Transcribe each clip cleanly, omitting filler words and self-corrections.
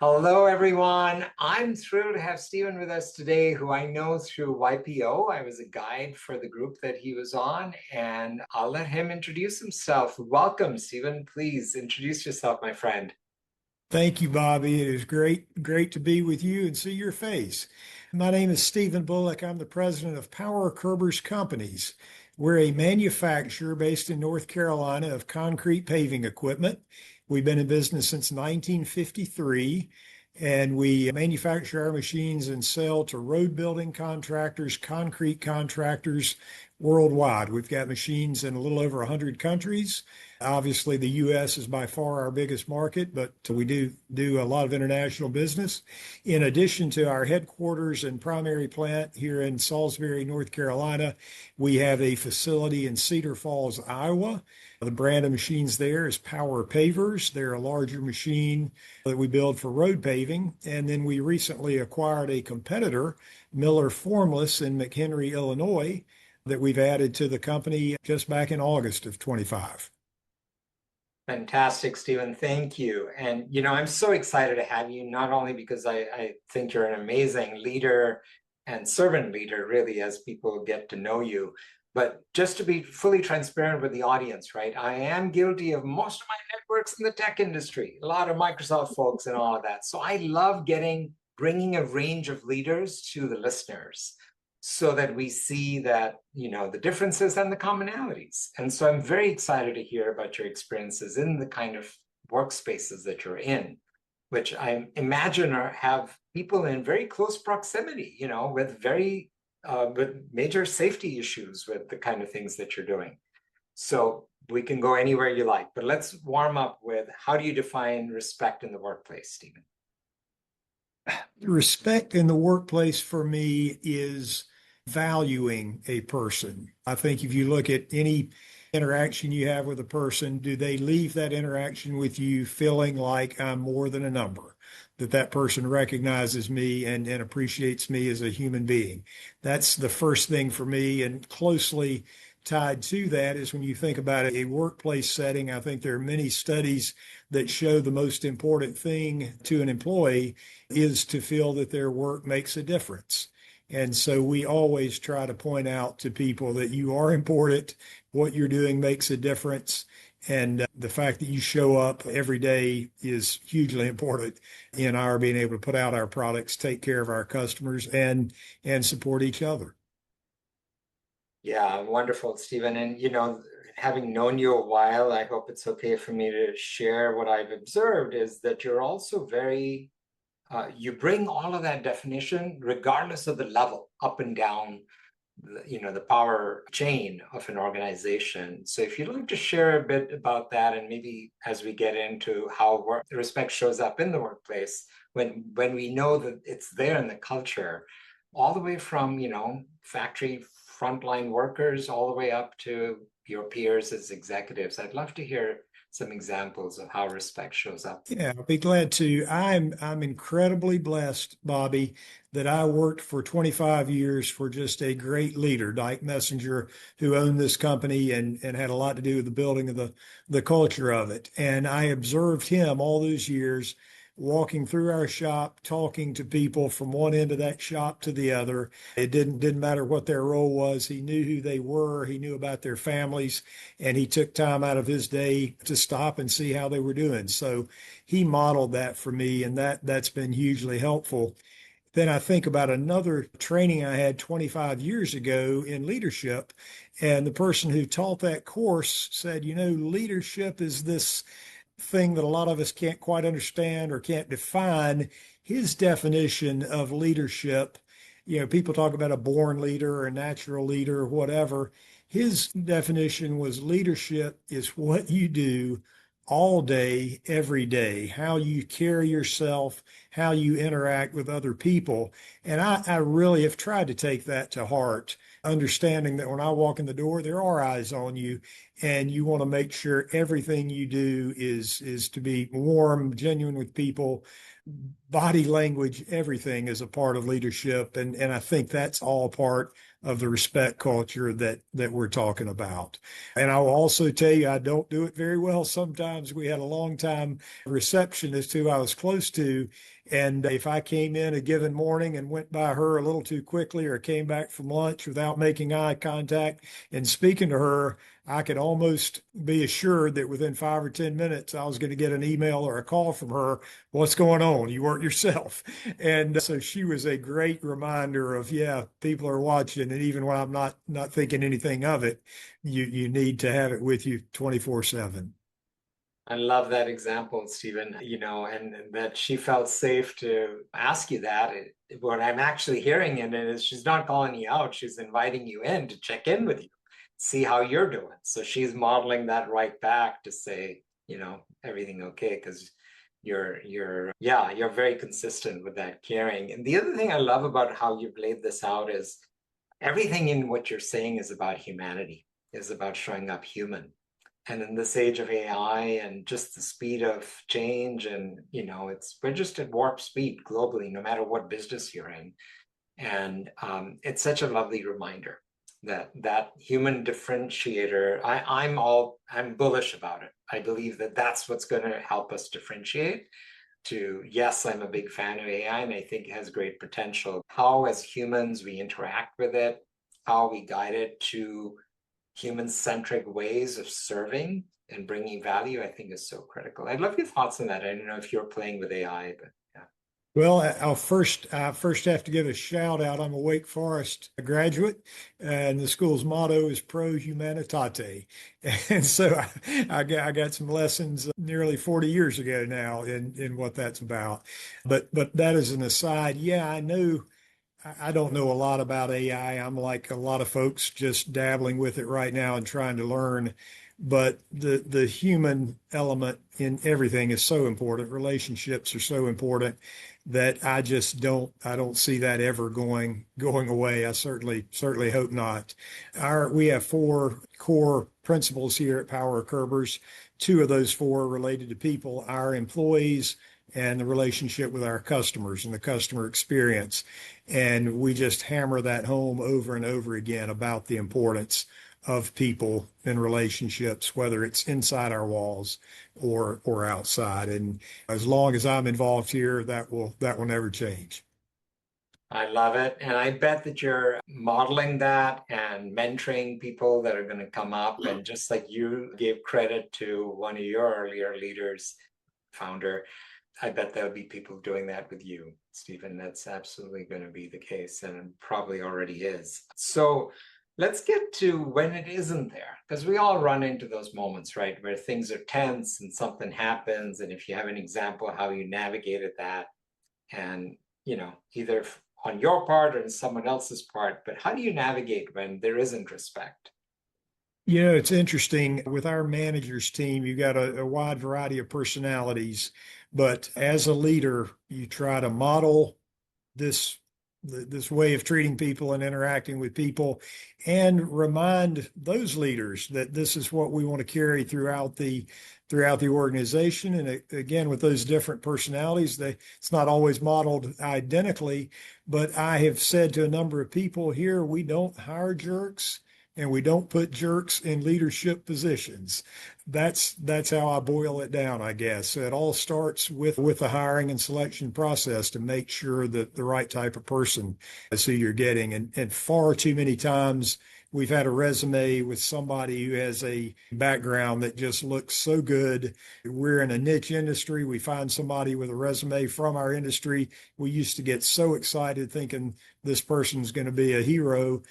Hello, everyone. I'm thrilled to have Stephen with us today, who I know through YPO. I was a guide for the group that he was on, and I'll let him introduce himself. Welcome, Stephen. Please introduce yourself, my friend. Thank you, Bobby. It is great to be with you and see your face. My name is Stephen Bullock. I'm the president of Power Curbers Companies. We're a manufacturer based in North Carolina of concrete paving equipment. We've been in business since 1953, and we manufacture our machines and sell to road building contractors, concrete contractors worldwide. We've got machines in a little over 100 countries. Obviously, the U.S. is by far our biggest market, but we do a lot of international business. In addition to our headquarters and primary plant here in Salisbury, North Carolina, we have a facility in Cedar Falls, Iowa. The brand of machines there is Power Pavers. They're a larger machine that we build for road paving. And then we recently acquired a competitor, Miller Formless, in McHenry, Illinois, that we've added to the company just back in August of 25. Fantastic, Stephen. Thank you. And, I'm so excited to have you, not only because I think you're an amazing leader and servant leader, really, as people get to know you, but just to be fully transparent with the audience, right? I am guilty of most of my networks in the tech industry, a lot of Microsoft folks and all of that. So I love bringing a range of leaders to the listeners so that we see that, the differences and the commonalities. And so I'm very excited to hear about your experiences in the kind of workspaces that you're in, which I imagine have people in very close proximity, with major safety issues with the kind of things that you're doing. So we can go anywhere you like, but let's warm up with, how do you define respect in the workplace, Stephen? Respect in the workplace for me is valuing a person. I think if you look at any interaction you have with a person, do they leave that interaction with you feeling like I'm more than a number, that that person recognizes me and appreciates me as a human being? That's the first thing for me. And closely tied to that is when you think about a workplace setting, I think there are many studies that show the most important thing to an employee is to feel that their work makes a difference. And so we always try to point out to people that you are important, what you're doing makes a difference. And the fact that you show up every day is hugely important in our being able to put out our products, take care of our customers, and support each other. Yeah, wonderful, Stephen. And, having known you a while, I hope it's okay for me to share what I've observed is that you're also you bring all of that definition, regardless of the level, up and down, the power chain of an organization. So if you'd like to share a bit about that, and maybe as we get into how respect shows up in the workplace, when we know that it's there in the culture, all the way from, factory frontline workers all the way up to your peers as executives. I'd love to hear some examples of how respect shows up. Yeah, I'll be glad to. I'm incredibly blessed, Bobby, that I worked for 25 years for just a great leader, Dyke Messenger, who owned this company and had a lot to do with the building of the culture of it. And I observed him all those years walking through our shop, talking to people from one end of that shop to the other. It didn't matter what their role was. He knew who they were. He knew about their families, and he took time out of his day to stop and see how they were doing. So he modeled that for me, and that's been hugely helpful. Then I think about another training I had 25 years ago in leadership, and the person who taught that course said, leadership is this thing that a lot of us can't quite understand or can't define. His definition of leadership, people talk about a born leader or a natural leader or whatever. His definition was leadership is what you do all day, every day, how you carry yourself, how you interact with other people. And I really have tried to take that to heart, understanding that when I walk in the door, there are eyes on you, and you want to make sure everything you do is to be warm, genuine with people. Body language, everything is a part of leadership. And I think that's all part of the respect culture that we're talking about. And I will also tell you, I don't do it very well sometimes. We had a long time receptionist who I was close to, and if I came in a given morning and went by her a little too quickly or came back from lunch without making eye contact and speaking to her, I could almost be assured that within 5 or 10 minutes, I was going to get an email or a call from her. What's going on? You weren't yourself. And so she was a great reminder of, yeah, people are watching. And even when I'm not thinking anything of it, you need to have it with you 24/7. I love that example, Stephen, and that she felt safe to ask you that. What I'm actually hearing in it is she's not calling you out, she's inviting you in to check in with you, see how you're doing. So she's modeling that right back to say, everything okay, because you're very consistent with that caring. And the other thing I love about how you've laid this out is everything in what you're saying is about humanity, is about showing up human. And in this age of AI and just the speed of change, and we're just at warp speed globally, no matter what business you're in. And it's such a lovely reminder that human differentiator. I'm bullish about it. I believe that that's what's going to help us differentiate. To yes, I'm a big fan of AI, and I think it has great potential. How, as humans, we interact with it, how we guide it to human-centric ways of serving and bringing value, I think is so critical. I'd love your thoughts on that. I don't know if you're playing with AI, but yeah. Well, I first have to give a shout out. I'm a Wake Forest graduate, and the school's motto is Pro Humanitate. And so I got some lessons nearly 40 years ago now in what that's about. But that is an aside. Yeah, I know. I don't know a lot about AI. I'm like a lot of folks just dabbling with it right now and trying to learn. But the human element in everything is so important. Relationships are so important that I don't see that ever going away. I certainly hope not. We have four core principles here at Power Curbers. Two of those four are related to people, our employees, and the relationship with our customers and the customer experience. And we just hammer that home over and over again about the importance of people and relationships, whether it's inside our walls or outside. And as long as I'm involved here, that will never change. I love it. And I bet that you're modeling that and mentoring people that are going to come up. And just like you gave credit to one of your earlier leaders, founder, I bet there'll be people doing that with you, Stephen. That's absolutely going to be the case, and probably already is. So let's get to when it isn't there, because we all run into those moments, right, where things are tense and something happens. And if you have an example of how you navigated that, and either on your part or in someone else's part, but how do you navigate when there isn't respect? It's interesting with our managers team, you got a wide variety of personalities, but as a leader, you try to model this this way of treating people and interacting with people and remind those leaders that this is what we want to carry throughout the organization. And again, with those different personalities, it's not always modeled identically, but I have said to a number of people here, we don't hire jerks and we don't put jerks in leadership positions. That's how I boil it down, I guess. So it all starts with the hiring and selection process to make sure that the right type of person is who you're getting. And far too many times we've had a resume with somebody who has a background that just looks so good. We're in a niche industry. We find somebody with a resume from our industry. We used to get so excited thinking this person's going to be a hero.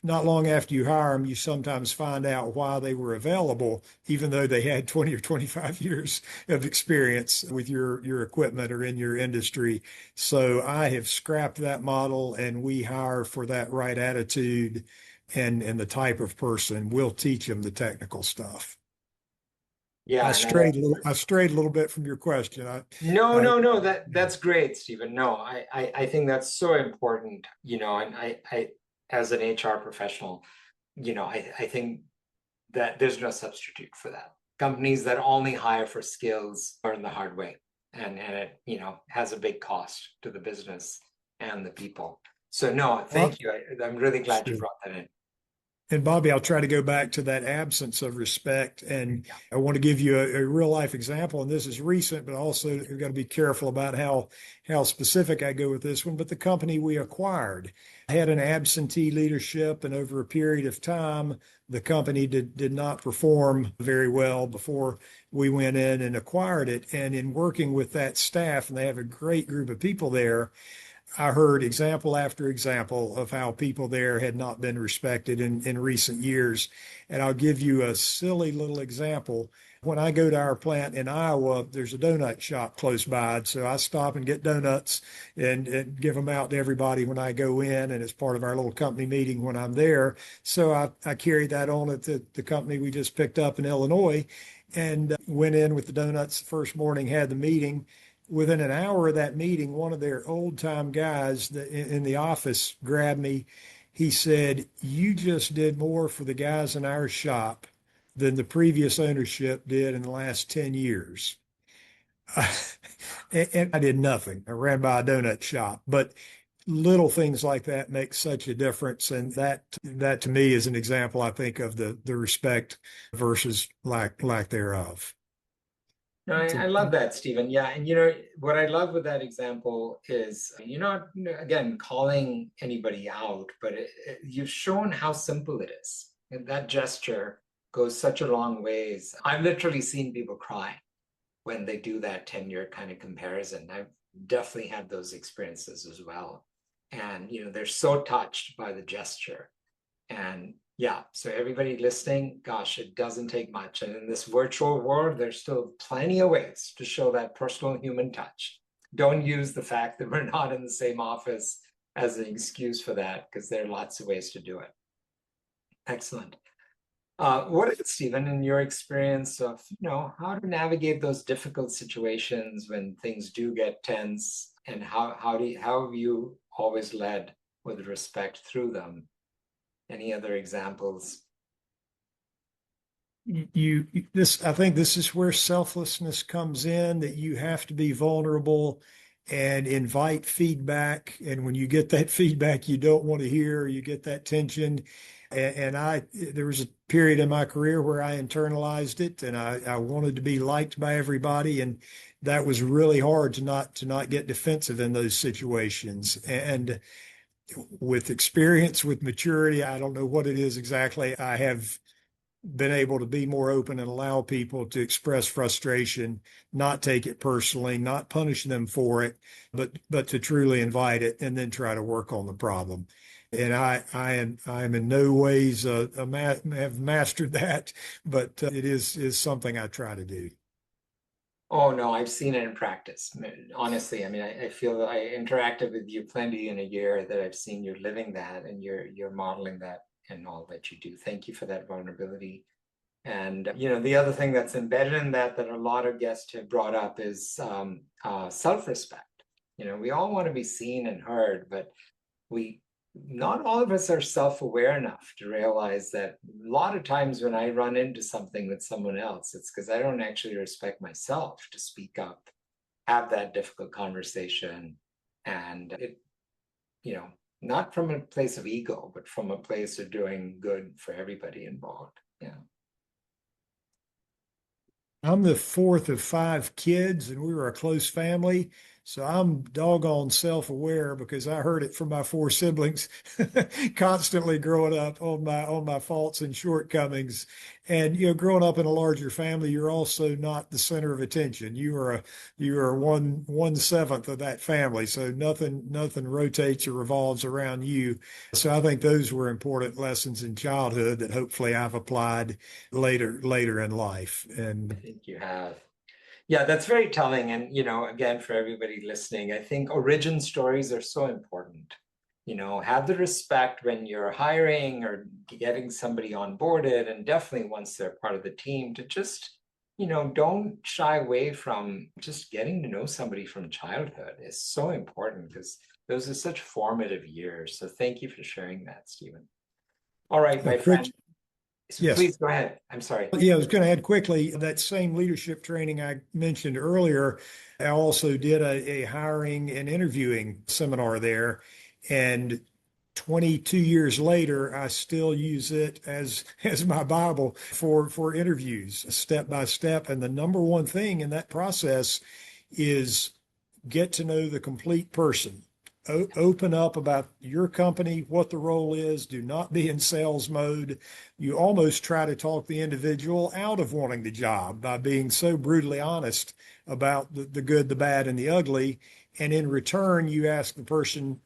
Not long after you hire them, you sometimes find out why they were available, even though they had 20 or 25 years of experience with your equipment or in your industry. So I have scrapped that model, and we hire for that right attitude and the type of person. We'll teach them the technical stuff. Yeah, and I strayed a little bit from your question. no, I no, no, that's great, Stephen. No, I think that's so important, and I as an HR professional, I think that there's no substitute for that. Companies that only hire for skills learn the hard way, and it has a big cost to the business and the people. So no, Well, thank you. I'm really glad you sure. brought that in. And Bobby, I'll try to go back to that absence of respect. And Yeah. I want to give you a real life example. And this is recent, but also we've got to be careful about how specific I go with this one. But the company we acquired had an absentee leadership, and over a period of time, the company did not perform very well before we went in and acquired it. And in working with that staff, and they have a great group of people there, I heard example after example of how people there had not been respected in recent years. And I'll give you a silly little example. When I go to our plant in Iowa, there's a donut shop close by. So I stop and get donuts and give them out to everybody when I go in. And it's part of our little company meeting when I'm there. So I carried that on at the company we just picked up in Illinois and went in with the donuts the first morning, had the meeting. Within an hour of that meeting, one of their old time guys in the office grabbed me. He said, "You just did more for the guys in our shop than the previous ownership did in the last 10 years." And I did nothing. I ran by a donut shop, but little things like that make such a difference. And that to me is an example, I think, of the respect versus lack thereof. No, I love that, Stephen. Yeah, and what I love with that example is you're not again calling anybody out, but you've shown how simple it is. And that gesture goes such a long ways. I've literally seen people cry when they do that tenure kind of comparison. I've definitely had those experiences as well. And they're so touched by the gesture. And yeah, so everybody listening, gosh, it doesn't take much. And in this virtual world, there's still plenty of ways to show that personal human touch. Don't use the fact that we're not in the same office as an excuse for that, because there are lots of ways to do it. Excellent. What is, Stephen, in your experience of, how to navigate those difficult situations when things do get tense, and how have you always led with respect through them? Any other examples? I think this is where selflessness comes in, that you have to be vulnerable and invite feedback. And when you get that feedback you don't want to hear, you get that tension. There was a period in my career where I internalized it, and I wanted to be liked by everybody. And that was really hard to not get defensive in those situations. And with experience, with maturity, I don't know what it is exactly. I have been able to be more open and allow people to express frustration, not take it personally, not punish them for it, but to truly invite it and then try to work on the problem. And I am in no ways have mastered that, but it is something I try to do. Oh no, I've seen it in practice. Honestly, I mean, I feel I interacted with you plenty in a year that I've seen you living that, and you're modeling that in all that you do. Thank you for that vulnerability. And the other thing that's embedded in that a lot of guests have brought up is self-respect. We all want to be seen and heard, but we not all of us are self-aware enough to realize that a lot of times when I run into something with someone else, it's because I don't actually respect myself to speak up, have that difficult conversation, and it, not from a place of ego, but from a place of doing good for everybody involved. Yeah. I'm the fourth of five kids, and we were a close family. So I'm doggone self-aware because I heard it from my four siblings constantly growing up on my faults and shortcomings. And growing up in a larger family, you're also not the center of attention. You are one seventh of that family. So nothing rotates or revolves around you. So I think those were important lessons in childhood that hopefully I've applied later in life. I And think you have. Yeah, that's very telling. And, again, for everybody listening, I think origin stories are so important. Have the respect when you're hiring or getting somebody onboarded, and definitely once they're part of the team, to just, don't shy away from just getting to know somebody from childhood is so important, because those are such formative years. So thank you for sharing that, Stephen. All right, a my quick, friend. So yes. please go ahead. I'm sorry. Yeah, I was going to add quickly that same leadership training I mentioned earlier. I also did a hiring and interviewing seminar there. And 22 years later, I still use it as my Bible for interviews, step by step. And the number one thing in that process is get to know the complete person. Open up about your company, what the role is. Do not be in sales mode. You almost try to talk the individual out of wanting the job by being so brutally honest about the good, the bad, and the ugly. And in return, you ask the person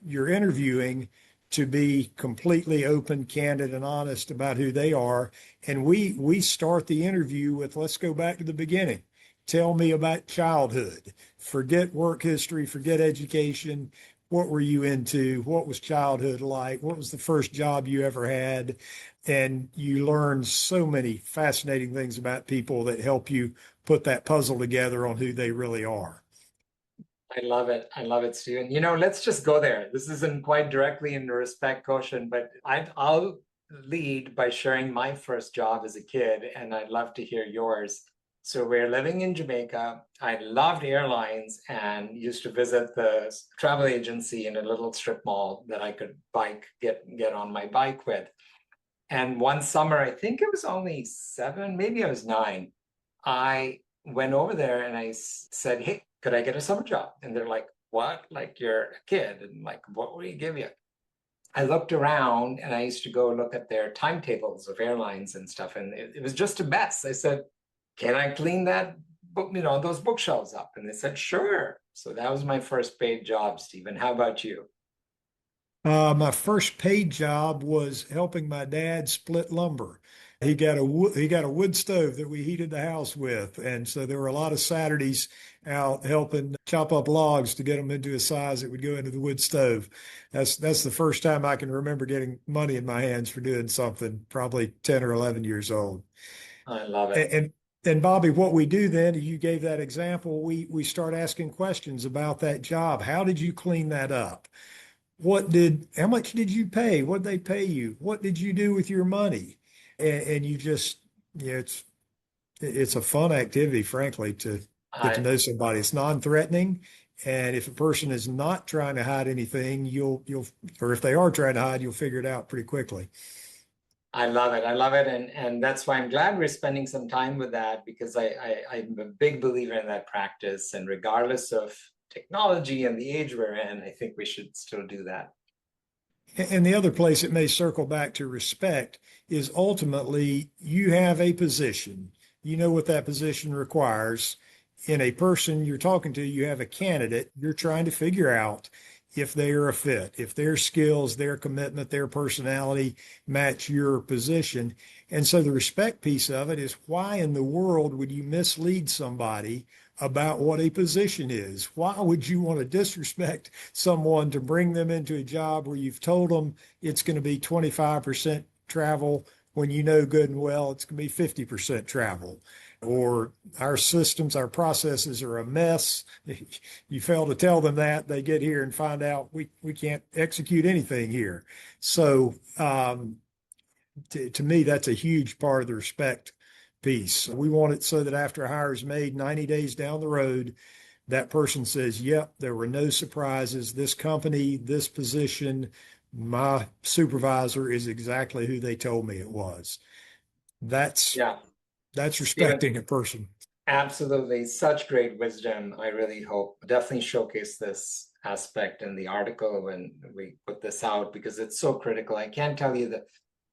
you're interviewing to be completely open, candid, and honest about who they are. And we start the interview with, let's go back to the beginning. Tell me about childhood. Forget work history, forget education. What were you into? What was childhood like? What was the first job you ever had? And you learn so many fascinating things about people that help you put that puzzle together on who they really are. I love it. I love it, Stephen. Let's just go there. This isn't quite directly in the respect quotient, but I'll lead by sharing my first job as a kid, and I'd love to hear yours. So we're living in Jamaica. I loved airlines and used to visit the travel agency in a little strip mall that I could get on my bike with. And one summer, I think it was only 7, maybe I was 9, I went over there and I said, "Hey, could I get a summer job?" And they're like, "What? Like you're a kid?" And like, "What will you give you?" I looked around and I used to go look at their timetables of airlines and stuff. And it was just a mess. I said, "Can I clean that book, those bookshelves up?" And they said, "Sure." So that was my first paid job, Stephen. How about you? My first paid job was helping my dad split lumber. He got a wood stove that we heated the house with, and so there were a lot of Saturdays out helping chop up logs to get them into a size that would go into the wood stove. That's the first time I can remember getting money in my hands for doing something, probably 10 or 11 years old. I love it. And Bobby, what we do then, you gave that example, we start asking questions about that job. How did you clean that up? How much did you pay? What did they pay you? What did you do with your money? And you just, it's a fun activity, frankly, to get to I know somebody. It's non-threatening. And if a person is not trying to hide anything, or if they are trying to hide, you'll figure it out pretty quickly. I love it. I love it. And that's why I'm glad we're spending some time with that, because I'm a big believer in that practice. And regardless of technology and the age we're in, I think we should still do that. And the other place it may circle back to respect is ultimately you have a position. You know what that position requires. In a person you're talking to, you have a candidate. You're trying to figure out if they are a fit, if their skills, their commitment, their personality match your position. And so the respect piece of it is, why in the world would you mislead somebody about what a position is? Why would you want to disrespect someone to bring them into a job where you've told them it's going to be 25% travel when you know good and well it's going to be 50% travel? Or our systems, our processes are a mess. You fail to tell them that, they get here and find out we can't execute anything here. So to me, that's a huge part of the respect piece. We want it so that after a hire is made, 90 days down the road, that person says, "Yep, there were no surprises. This company, this position, my supervisor is exactly who they told me it was." That's Yeah. that's Stephen, respecting a person. absolutely. Such great wisdom. I really hope definitely showcase this aspect in the article when we put this out, because it's so critical. I can't tell you that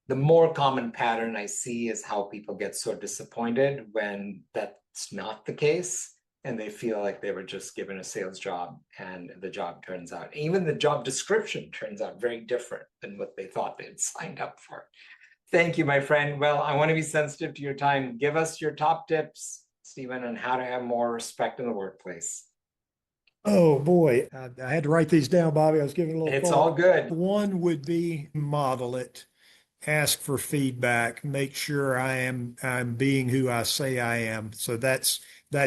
the more common pattern I see is how people get so disappointed when that's not the case. And they feel like they were just given a sales job and the job turns out, even the job description turns out very different than what they thought they had signed up for. Thank you, my friend. Well, I want to be sensitive to your time. Give us your top tips, Stephen, on how to have more respect in the workplace. Oh boy, I had to write these down, Bobby. I was giving a little It's all thought. good. One would be model it, ask for feedback, make sure I'm being who I say I am. So that's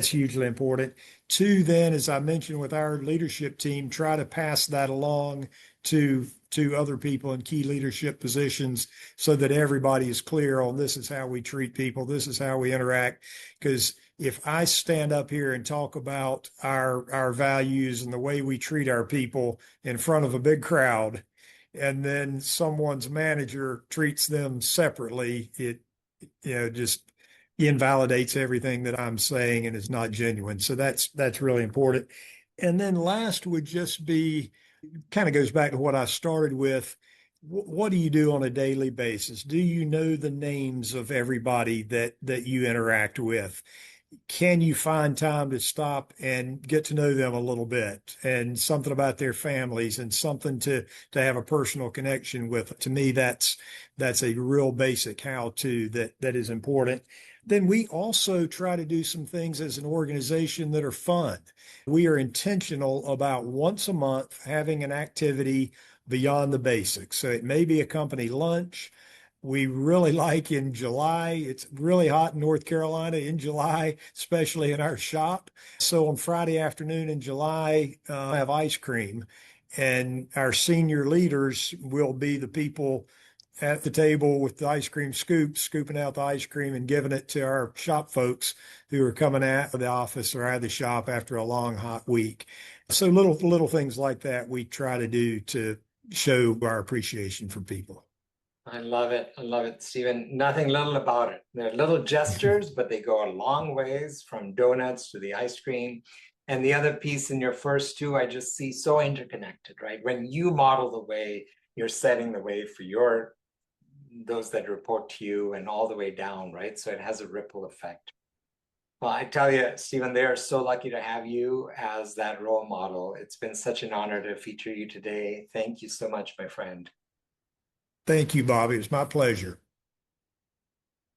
hugely important. Two, then, as I mentioned with our leadership team, try to pass that along to other people in key leadership positions so that everybody is clear on, this is how we treat people, this is how we interact. Because if I stand up here and talk about our values and the way we treat our people in front of a big crowd, and then someone's manager treats them separately, it just invalidates everything that I'm saying and is not genuine. So that's really important. And then last would just be kind of goes back to what I started with. What do you do on a daily basis? Do you know the names of everybody that you interact with? Can you find time to stop and get to know them a little bit and something about their families and something to have a personal connection with? To me, that's a real basic how to that is important. Then we also try to do some things as an organization that are fun. We are intentional about once a month having an activity beyond the basics. So it may be a company lunch. We really like in July. It's really hot in North Carolina in July, especially in our shop. So on Friday afternoon in July, I have ice cream. And our senior leaders will be the people at the table with the ice cream scoop, scooping out the ice cream and giving it to our shop folks who are coming out of the office or out of the shop after a long, hot week. So little things like that we try to do to show our appreciation for people. I love it. I love it, Stephen. Nothing little about it. They're little gestures, but they go a long ways from donuts to the ice cream. And the other piece in your first two, I just see so interconnected, right? When you model the way, you're setting the way for your those that report to you and all the way down, right? So it has a ripple effect. Well, I tell you, Stephen, they are so lucky to have you as that role model. It's been such an honor to feature you today. Thank you so much, my friend. Thank you, Bobby. It's my pleasure.